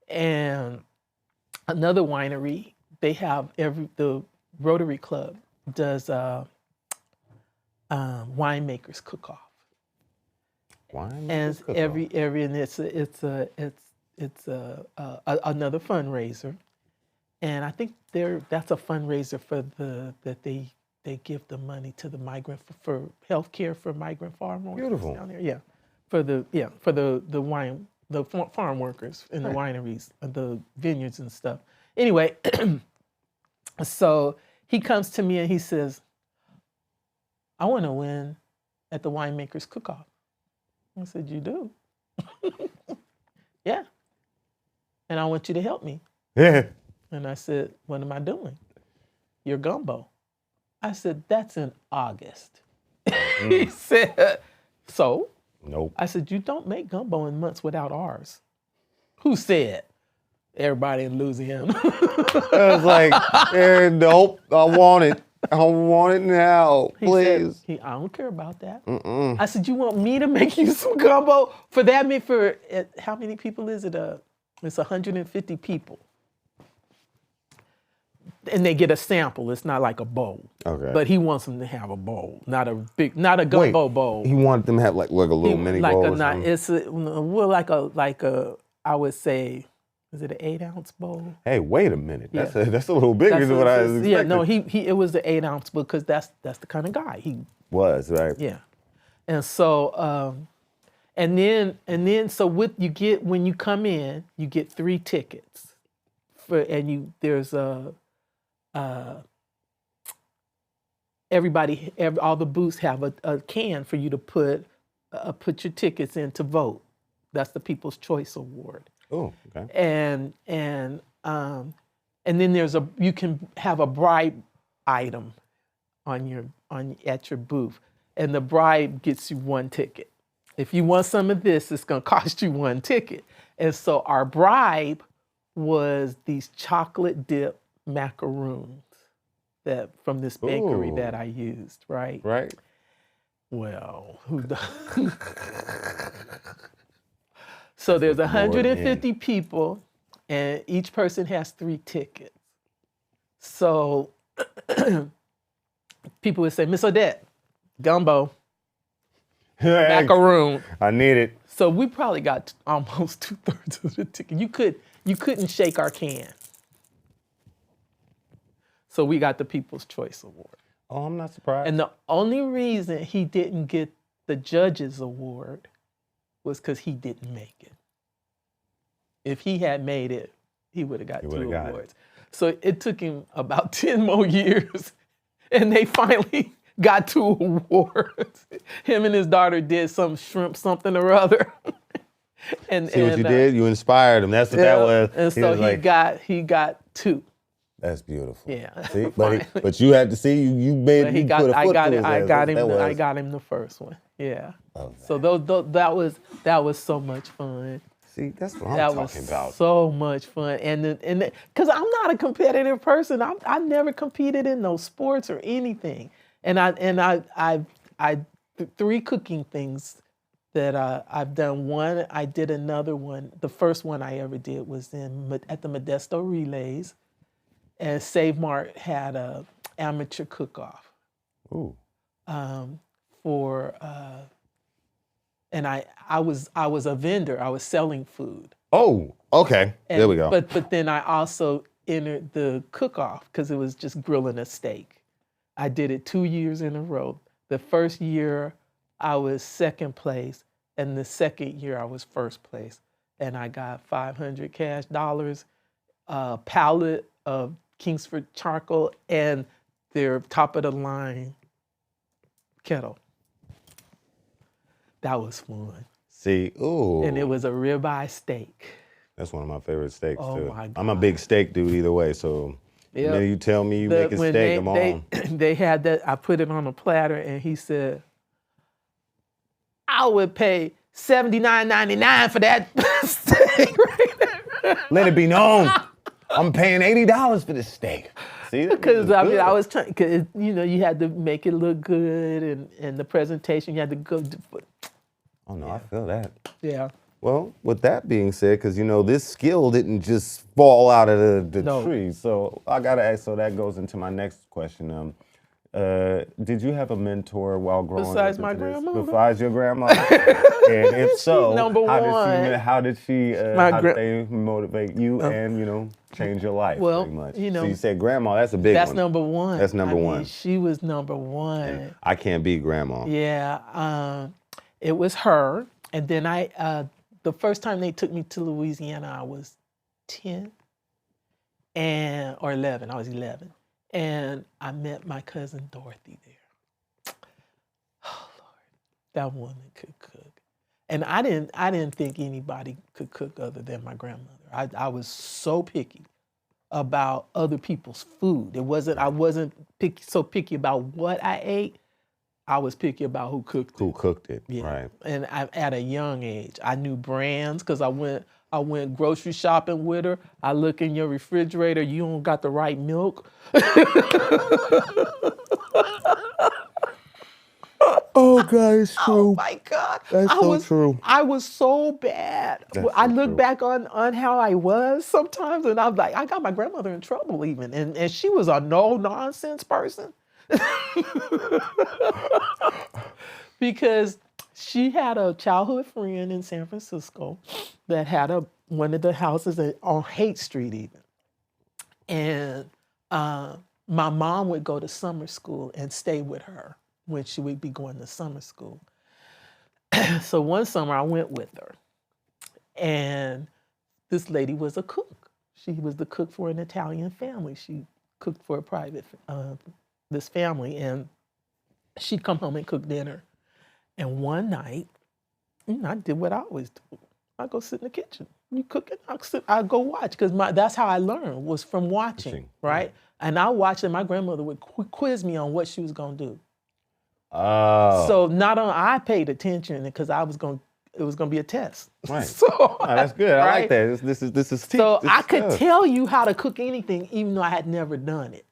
And another winery, they have the Rotary Club does winemakers cook-off. And it's another fundraiser. And I think that's a fundraiser that they give the money to the migrant for health care for migrant farm workers. Beautiful. Down there. Yeah. For the farm workers in the wineries, the vineyards and stuff. Anyway, so he comes to me and he says, I want to win at the winemakers cook-off. I said, you do? Yeah. And I want you to help me. Yeah. And I said, what am I doing? Your gumbo. I said, that's in August. He said, so? Nope. I said, you don't make gumbo in months without ours. Who said? Everybody in Louisiana. I was like, nope, I want it. I want it now, please. I don't care about that. I said, you want me to make you some gumbo? How many people is it? It's 150 people. And they get a sample. It's not like a bowl. Okay. But he wants them to have a bowl, not a gumbo bowl. He wanted them to have like a little mini bowl. I would say, is it an 8-ounce bowl? Hey, wait a minute. That's a little bigger than what I was expecting. Yeah, no, it was the 8-ounce bowl because that's the kind of guy he was, right? Yeah, and so and then so when you come in, you get 3 tickets, there's all the booths have a can for you to put your tickets in to vote. That's the People's Choice Award. Oh, okay. And then you can have a bribe item at your booth, and the bribe gets you 1 ticket. If you want some of this, it's going to cost you 1 ticket. And so our bribe was these chocolate dip macaroons from this bakery that I used, right? Right. Well, so there's 150 people, and each person has 3 tickets. So people would say, Miss Oddette, gumbo, macaroon. I need it. So we probably got almost 2/3 of the ticket. You couldn't shake our can. So we got the People's Choice Award. Oh, I'm not surprised. And the only reason he didn't get the Judges Award was because he didn't make it. If he had made it, he would have got 2 awards. So it took him about 10 more years, and they finally got 2 awards. Him and his daughter did some shrimp something or other. See what you did? You inspired him. That's what that was. And so he got 2. That's beautiful. Yeah. See? But you had to see you made it. I got him the first one. Yeah. So that was so much fun. See, that's what I'm talking about. So much fun, and because I'm not a competitive person, I never competed in no sports or anything, and I three cooking things that I've done. One, I did another one. The first one I ever did was at the Modesto Relays, and Save Mart had a amateur cook-off. Ooh. For and I was a vendor. I was selling food. Oh, okay. There we go. But then I also entered the cook-off because it was just grilling a steak. I did it 2 years in a row. The first year I was second place, and the second year I was first place. And I got $500 cash dollars, a pallet of Kingsford charcoal, and their top of the line kettle. That was fun. See, ooh. And it was a ribeye steak. That's one of my favorite steaks, too. My God. I'm a big steak dude either way, so Yep. maybe you tell me you make a steak, I'm on. They had that, I put it on a platter, and he said, I would pay $79.99 for that steak right there. Let it be known, I'm paying $80 for this steak. See, Because I was trying, cause you had to make it look good, and the presentation, you had to go. Oh no, I feel that. Yeah. Well, with that being said, because this skill didn't just fall out of the tree, so I gotta ask. So that goes into my next question. Did you have a mentor while growing up? Besides my grandmother? Besides your grandma? And if so, Number one. how did they motivate you and change your life? Well, pretty much. So you said grandma. That's a big one. That's number one. That's number one. She was number one. And I can't beat grandma. Yeah. It was her, and then the first time they took me to Louisiana, I was 10 or 11. I was 11. And I met my cousin Dorothy there. Oh Lord, that woman could cook. And I didn't think anybody could cook other than my grandmother. I was so picky about other people's food. I wasn't so picky about what I ate. I was picky about who cooked it. Who cooked it, Yeah. right. And at a young age, I knew brands because I went grocery shopping with her. I look in your refrigerator, you don't got the right milk. Oh God, it's true. Oh my God. That's true. I was so bad. I look back on how I was sometimes, and I'm like, I got my grandmother in trouble even. And she was a no-nonsense person. Because she had a childhood friend in San Francisco that had one of the houses on Haight Street even. And my mom would go to summer school and stay with her when she would be going to summer school. So one summer I went with her, and this lady was a cook. She was the cook for an Italian family. She cooked for a private this family, and she'd come home and cook dinner. And one night, I did what I always do. I go sit in the kitchen. You cooking? I go watch, because that's how I learned, was from watching, right? And I watched, and my grandmother would quiz me on what she was gonna do. Oh. So not only I paid attention because it was gonna be a test. Right. So, that's good. I like that. This is so I could tell you how to cook anything, even though I had never done it.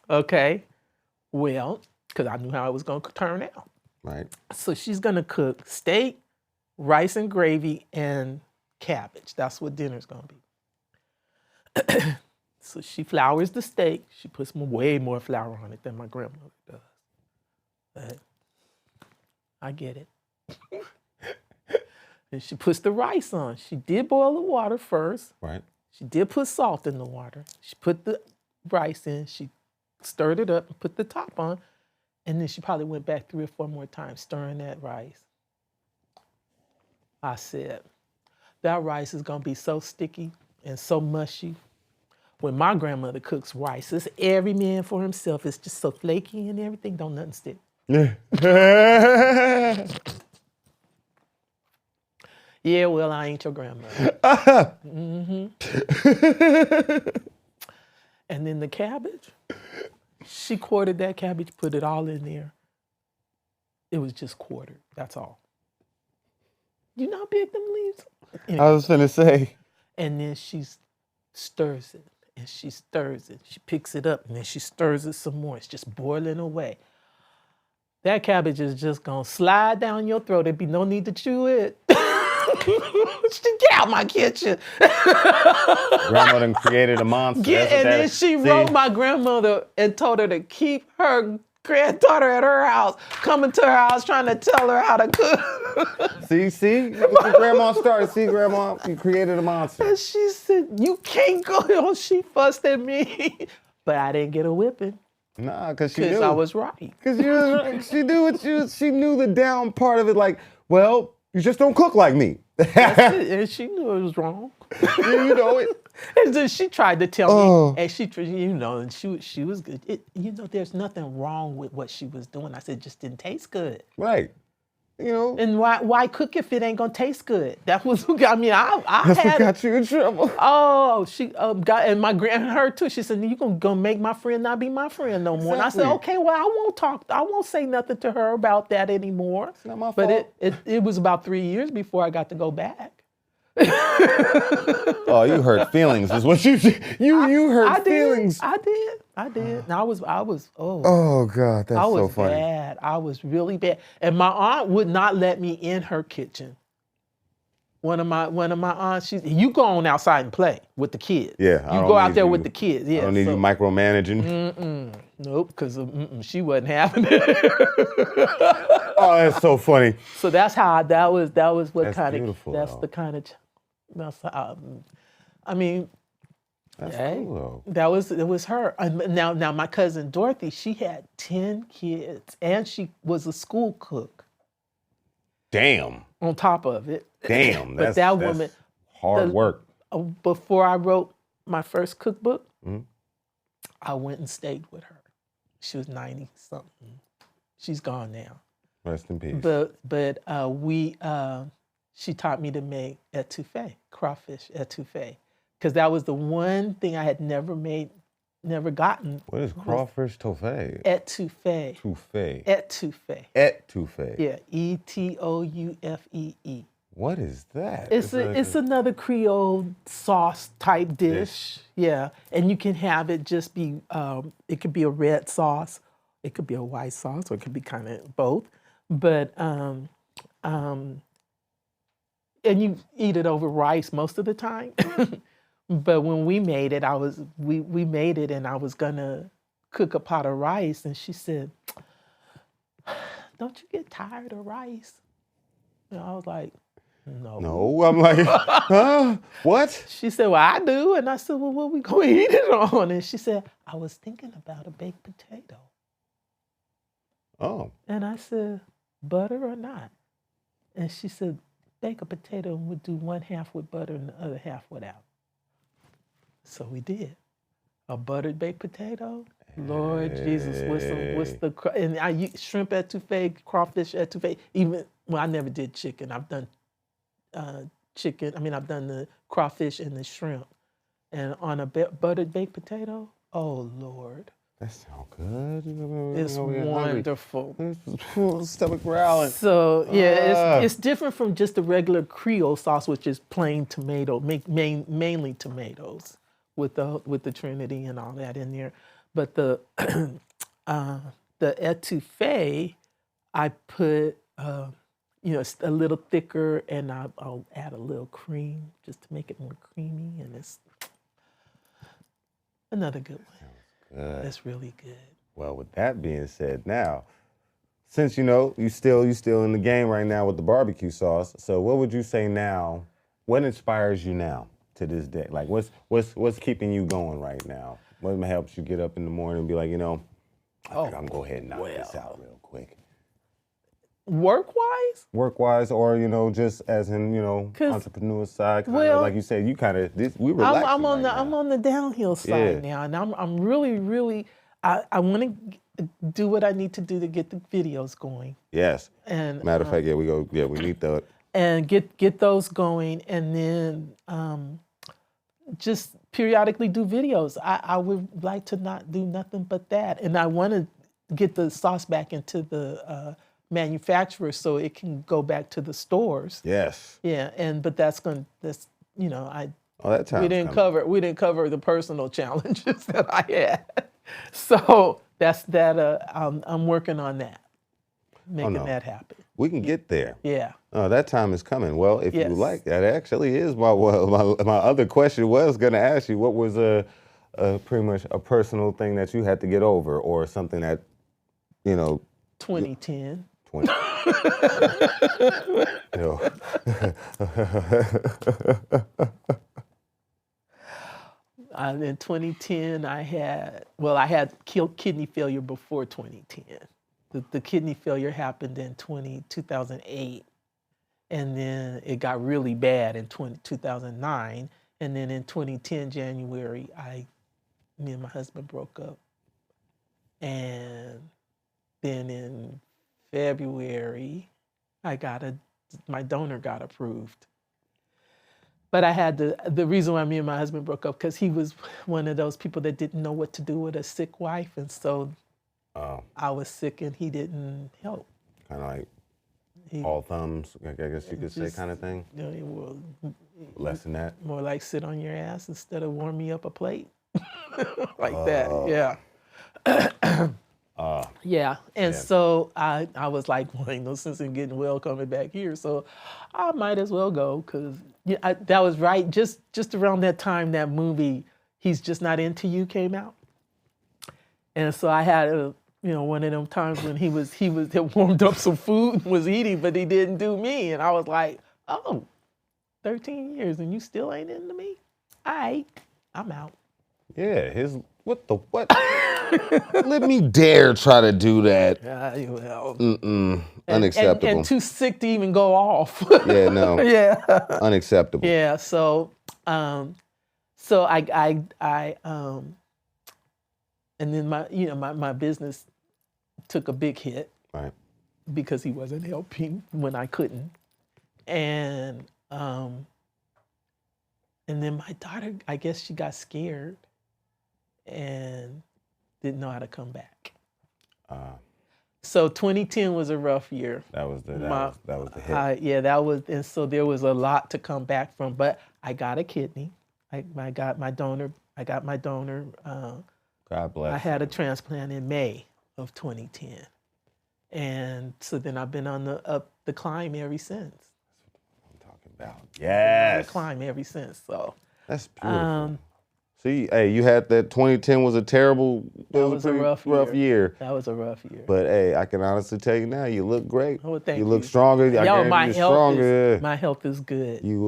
Okay. Well, because I knew how it was gonna turn out. Right. So she's gonna cook steak, rice and gravy, and cabbage. That's what dinner's gonna be. So she flours the steak. She puts way more flour on it than my grandmother does. But I get it. And she puts the rice on. She did boil the water first. Right. She did put salt in the water. She put the rice in. She stirred it up and put the top on. And then she probably went back 3 or 4 more times stirring that rice. I said, that rice is gonna be so sticky and so mushy. When my grandmother cooks rice, it's every man for himself. It's just so flaky and everything, don't nothing stick. Yeah, well, I ain't your grandmother. And then the cabbage, she quartered that cabbage, put it all in there. It was just quartered, that's all. You know how big them leaves? Anyway. I was gonna say. And then she stirs it, and she stirs it. She picks it up, and then she stirs it some more. It's just boiling away. that cabbage is just gonna slide down your throat. There'd be no need to chew it. Get out my kitchen. Grandma done created a monster. And then she wrote my grandmother and told her to keep her granddaughter at her house, coming to her house trying to tell her how to cook. See, what grandma started. See, grandma, you created a monster. And she said, "You can't go." Oh, she fussed at me, but I didn't get a whipping. Nah, because she knew. Because I was right. Because she knew she knew the down part of it. Like, well, you just don't cook like me. And she knew it was wrong. You know it. And then she tried to tell me, and and she was good. There's nothing wrong with what she was doing. I said, it just didn't taste good. Right. And why cook if it ain't gonna taste good? That was, I That's what got you in trouble. Oh, she got, and her too. She said, "You gonna make my friend not be my friend no more." Exactly. And I said, "Okay, well, I won't say nothing to her about that anymore." It's not my fault. But it was about 3 years before I got to go back. Oh, you hurt feelings is what you hurt feelings. I did. And I was Oh God, that's so funny. Bad. I was really bad. And my aunt would not let me in her kitchen. One of my aunts, you go on outside and play with the kids. Yeah. You go out there with the kids. Yeah. I don't need you micromanaging. Nope, because she wasn't having it. Oh, that's so funny. So that's how that was what that's kind of beautiful, that's though. the kind of that's how, I mean, that's hey, cool, it was her. Now my cousin Dorothy, she had 10 kids and she was a school cook. Damn. On top of it. Damn. But that woman, hard work. Before I wrote my first cookbook, I went and stayed with her. She was 90 something. She's gone now. Rest in peace. But she taught me to make etouffee, crawfish etouffee, because that was the one thing I had never gotten. What is crawfish etouffee? Etouffee. Etouffee. Etouffee. Etouffee. Yeah, Etoufee. What is that? It's another Creole sauce type dish. Yeah, and you can have it just be. It could be a red sauce, it could be a white sauce, or it could be kind of both. But and you eat it over rice most of the time. But when we made it, we made it, and I was gonna cook a pot of rice, and she said, "Don't you get tired of rice?" And I was like, "No." No, I'm like, huh? What? She said, "Well, I do," and I said, "Well, what we gonna eat it on?" And she said, "I was thinking about a baked potato." Oh. And I said, "Butter or not?" And she said, "Bake a potato and we'll do one half with butter and the other half without." So we did. A buttered baked potato. Lord Jesus, and I use shrimp etouffee, crawfish etouffee. I never did chicken. I've done chicken. I've done the crawfish and the shrimp. And on a buttered baked potato, oh Lord. That sounds good. It's wonderful. Stomach growling. So yeah, it's different from just the regular Creole sauce, which is plain tomato, mainly tomatoes, with the Trinity and all that in there. But the etouffee, I put it's a little thicker, and I'll add a little cream just to make it more creamy, and it's another good one. Good. That's really good. Well, with that being said, now, since you still in the game right now with the barbecue sauce, so what would you say now? What inspires you now to this day? Like, what's keeping you going right now? What helps you get up in the morning and be like, I think I'm gonna go ahead and knock this out real quick. Work-wise? Work-wise, or just as in entrepreneur side. Like you said, you kind of we relaxing. I'm on the downhill side now, and I'm really I want to do what I need to do to get the videos going. Yes. And matter of fact, we need that. And get those going, and then just periodically do videos. I would like to not do nothing but that, and I want to get the sauce back into the manufacturer so it can go back to the stores. Yes. Yeah, but we didn't cover the personal challenges that I had. So that's that. I'm working on that. making no. that happen. We can get there. Yeah. That time is coming. Well, if you Yes. like, that actually is my other question was going to ask you, what was pretty much a personal thing that you had to get over, or something that, 2010. 20. In 2010, I had kidney failure before 2010. The kidney failure happened in 2008, and then it got really bad in 2009, and then in 2010 January, me and my husband broke up, and then in February, my donor got approved. But I had the reason why me and my husband broke up, because he was one of those people that didn't know what to do with a sick wife, and so I was sick and he didn't help. Kind of like all thumbs, I guess you could say, kind of thing. Less than that. More like sit on your ass instead of warm me up a plate, like that. Yeah. Yeah, and so I was like, well, ain't no sense in getting well coming back here, so I might as well go, because that was right just around that time that movie He's Just Not Into You came out, and so I had one of them times when he had warmed up some food and was eating, but he didn't do me, and I was like, oh, 13 years and you still ain't into me? I'm out. Yeah, what? Let me dare try to do that. Unacceptable. And too sick to even go off. Yeah, no. Yeah. Unacceptable. Yeah. So and then my business took a big hit. Right. Because he wasn't helping when I couldn't, and then my daughter, I guess she got scared and didn't know how to come back. So 2010 was a rough year. That was the hit. And so there was a lot to come back from. But I got a kidney. I got my donor. God bless. I had a transplant in May of 2010, and so then I've been on the climb ever since. That's what I'm talking about. Yes. The climb ever since. So that's beautiful. See, hey, you had that 2010 was a terrible, rough year. That was a rough year. But hey, I can honestly tell you now, you look great. Oh, thank you. You look stronger. My health is good. You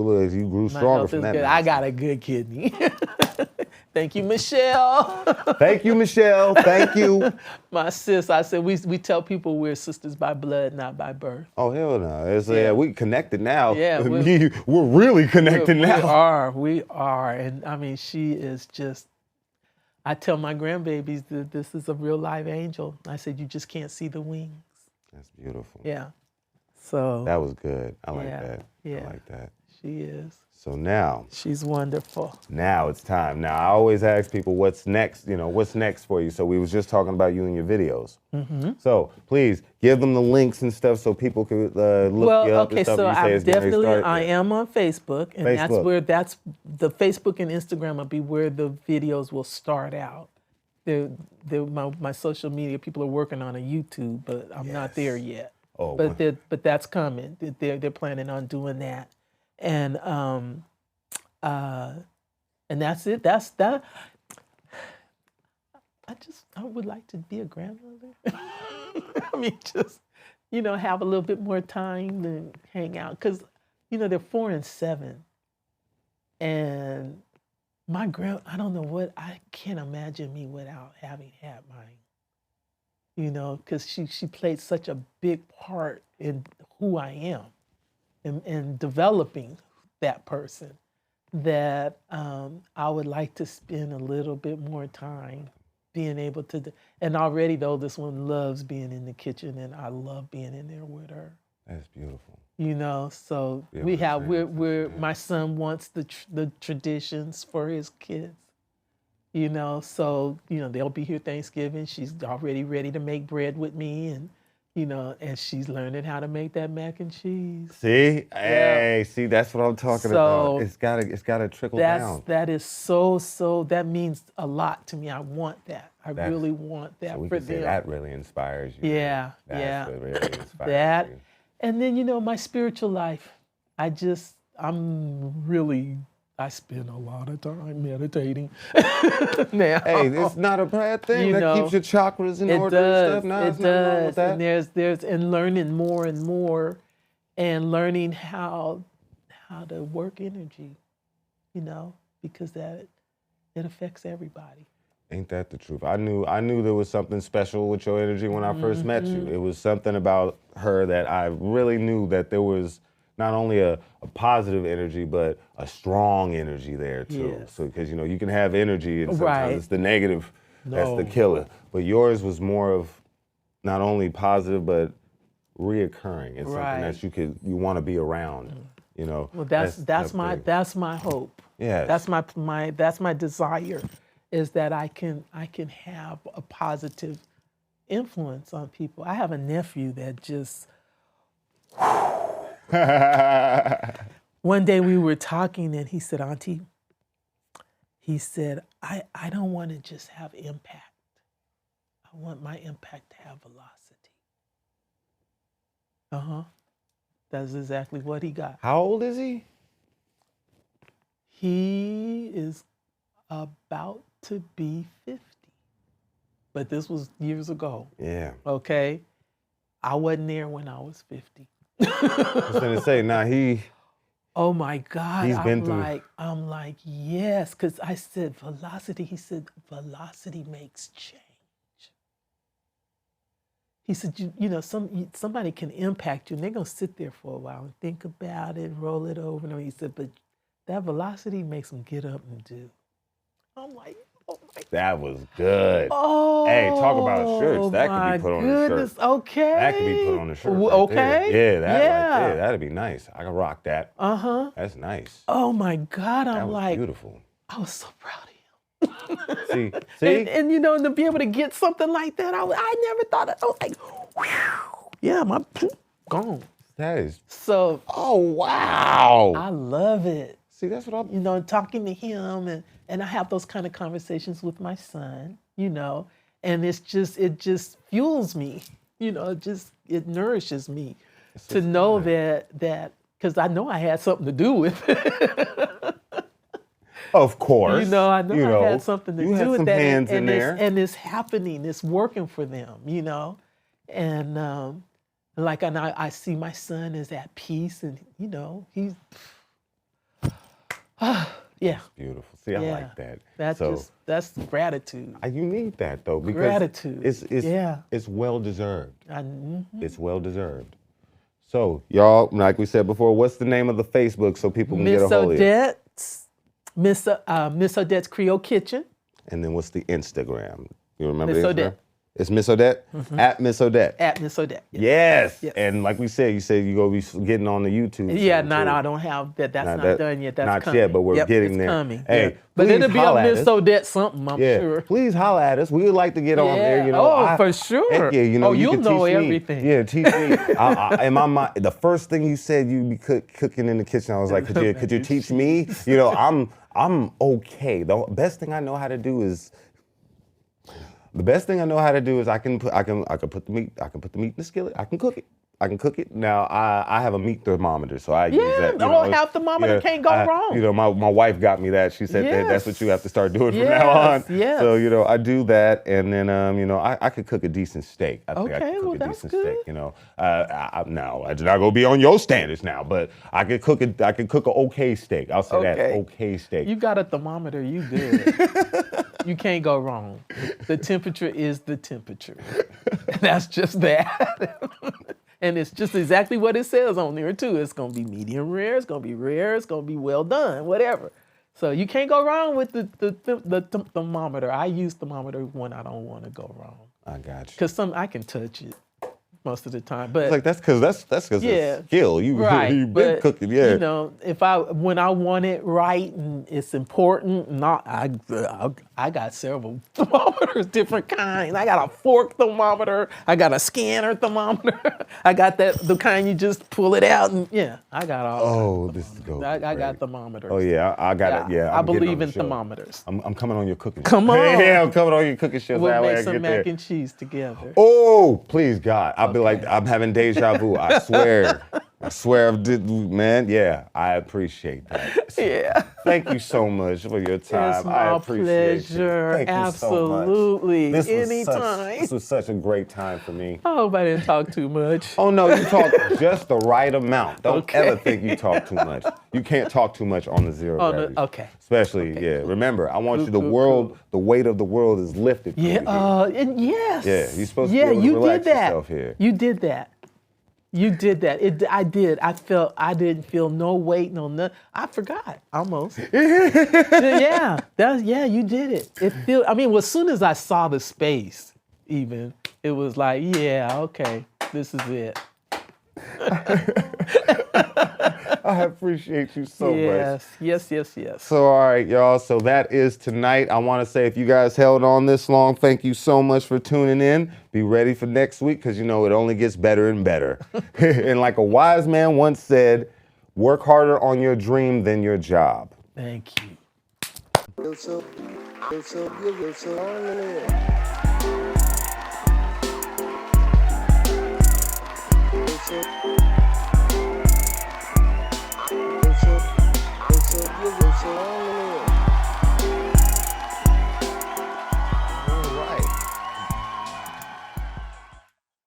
grew stronger from that. I got a good kidney. Thank you, Michelle. Thank you, Michelle. Thank you. My sis, I said we tell people we're sisters by blood, not by birth. Oh, hell no. We connected now. Yeah, we're really connected now. We are. And I mean, she is just, I tell my grandbabies that this is a real live angel. I said, you just can't see the wings. That's beautiful. Yeah. So. That was good. I like that. Yeah. I like that. She is. So now. She's wonderful. Now it's time. Now I always ask people what's next, what's next for you. So we was just talking about you and your videos. Mm-hmm. So please give them the links and stuff so people could look you up and stuff. So I am on Facebook, and that's the Facebook and Instagram will be where the videos will start out. My social media people are working on a YouTube, but I'm not there yet. Oh, but that's coming. They're planning on doing that. And that's it. That's that. I would like to be a grandmother. I mean, just have a little bit more time to hang out, because they're 4 and 7, and my I don't know what, I can't imagine me without having had mine. Because she played such a big part in who I am. And developing that person, that I would like to spend a little bit more time being able to, and already the oldest one loves being in the kitchen, and I love being in there with her. That's beautiful. So my son wants the traditions for his kids. So they'll be here Thanksgiving. She's already ready to make bread with me, and you know, and she's learning how to make that mac and cheese. See, hey, see, that's what I'm talking So about. It's gotta trickle down. That is so, that means a lot to me. I want that. I really want that So we for can say them. that really inspires you. Yeah, That's what really inspires that. you. And then, you know, my spiritual life, I spend a lot of time meditating now. Hey, it's not a bad thing. You That know, keeps your chakras in it order does. and stuff. No, It it's nothing wrong with does. that. And there's learning more and more, and learning how to work energy, you know, because it affects everybody. Ain't that the truth? I knew there was something special with your energy when I first met you. It was something about her that I really knew that there was not only a positive energy, but a strong energy there too. Yes. So, because, you know, you can have energy and sometimes it's the negative that's the No. killer. But yours was more of not only positive, but reoccurring. It's something that you want to be around, you know. Well, that's my hope. Yes. That's my desire, is that I can have a positive influence on people. I have a nephew that just one day we were talking and he said, Auntie, he said, I don't want to just have impact. I want my impact to have velocity. That's exactly what he got. How old is he? He is about to be 50. But this was years ago. Yeah. Okay? I wasn't there when I was 50. I was gonna say, Oh my God. He's been through. I'm like, yes, because I said velocity. He said, velocity makes change. He said, you know, somebody can impact you and they're gonna sit there for a while and think about it, roll it over. And he said, but that velocity makes them get up and do. I'm like, oh my God. That was good. Oh, hey, talk about shirts. That could be put on a shirt. Okay. That could be put on a shirt. Right okay. there. Yeah, that right there. That'd be nice. I can rock that. That's nice. Oh my God. That was like, beautiful. I was so proud of him. See? And you know, to be able to get something like that, I never thought I was like, whew, yeah, my gone. That is. So. Oh, wow. I love it. See, that's what I'm. You know, talking to him, and I have those kind of conversations with my son, you know, and it just fuels me, you know, it nourishes me to know that because I know I had something to do with it. Of course. You know, I know I had something to do with that. Hands in there. And it's happening, it's working for them, you know, and I see my son is at peace, and you know, he's. Yeah. Beautiful. See, I like that. That's gratitude. You need that though, because gratitude. It's well deserved. It's well deserved. So, y'all, like we said before, what's the name of the Facebook so people can get a hold of you? Miss Oddette's Creole Kitchen. And then what's the Instagram? You remember Miss the Instagram? Oddette. It's Miss Oddette? At Miss Oddette. At Miss Oddette. Yes. And like we said, you said you're going to be getting on the YouTube. Yeah, I don't have that. That's not done yet. That's not coming. yet, but we're getting there. Coming. Hey, yeah. But it'll be a Miss Odette something, I'm sure. Please holler at us. We would like to get on there. You know, for sure. Heck yeah, you know, you'll can know teach everything. Me. Yeah, teach me. In my mind, the first thing you said, you be cooking in the kitchen. I was like, could you teach me? You know, I'm okay. The best thing I know how to do is. I can put the meat in the skillet. I can cook it. Now I have a meat thermometer, so I use that. Half thermometer can't go wrong. You know, my wife got me that. She said that's what you have to start doing from now on. Yes. So you know, I do that, and then you know, I could cook a decent steak. I think I Okay, could cook a that's decent good. steak. You know, now I did not go be on your standards now, but I could cook it. I could cook an okay steak. I'll say that okay steak. You got a thermometer. You good. You can't go wrong. The temperature is the temperature. That's just that. And it's just exactly what it says on there too. It's gonna be medium rare, it's gonna be rare, it's gonna be well done, whatever. So you can't go wrong with the thermometer. I use thermometer when I don't want to go wrong. I got you. Because I can touch it. most of the time. But It's like that's because Yeah. it's skill. You you've been but, cooking, yeah. You know, when I want it right and it's important, I got several thermometers, different kinds. I got a fork thermometer. I got a scanner thermometer. I got the kind you just pull it out and I got all. Oh, this is good. I got thermometers. Oh yeah, I got it. Yeah, I I'm getting on believe the in show. thermometers. I'm coming on your cooking. Come show. on. Yeah, I'm coming on your cooking show. We'll That way I make some get mac there. and cheese together. Oh, please God! I'll be like, Okay. I'm having deja vu. I swear. I swear, man. Yeah, I appreciate that. Yeah. Thank you so much for your time. It's I my appreciate pleasure. you. Thank Absolutely. you so much. Anytime. This was such a great time for me. I hope I didn't talk too much. Oh no, you talk just the right amount. Don't Okay. ever think you talk too much. You can't talk too much on the zero gravity. Okay. Especially, Remember, I want you. The Cool, world, the weight of the world is lifted. from you here. And yes. Yeah, you're supposed to be able to you relax did that. yourself here. You did that. You did that. I did. I didn't feel no weight, no nothing. I forgot almost. You did it. As soon as I saw the space, even it was like, okay, this is it. I appreciate you so much. Yes. So, all right, y'all. So that is tonight. I want to say if you guys held on this long, thank you so much for tuning in. Be ready for next week because, it only gets better and better. And like a wise man once said, work harder on your dream than your job. Thank you. It's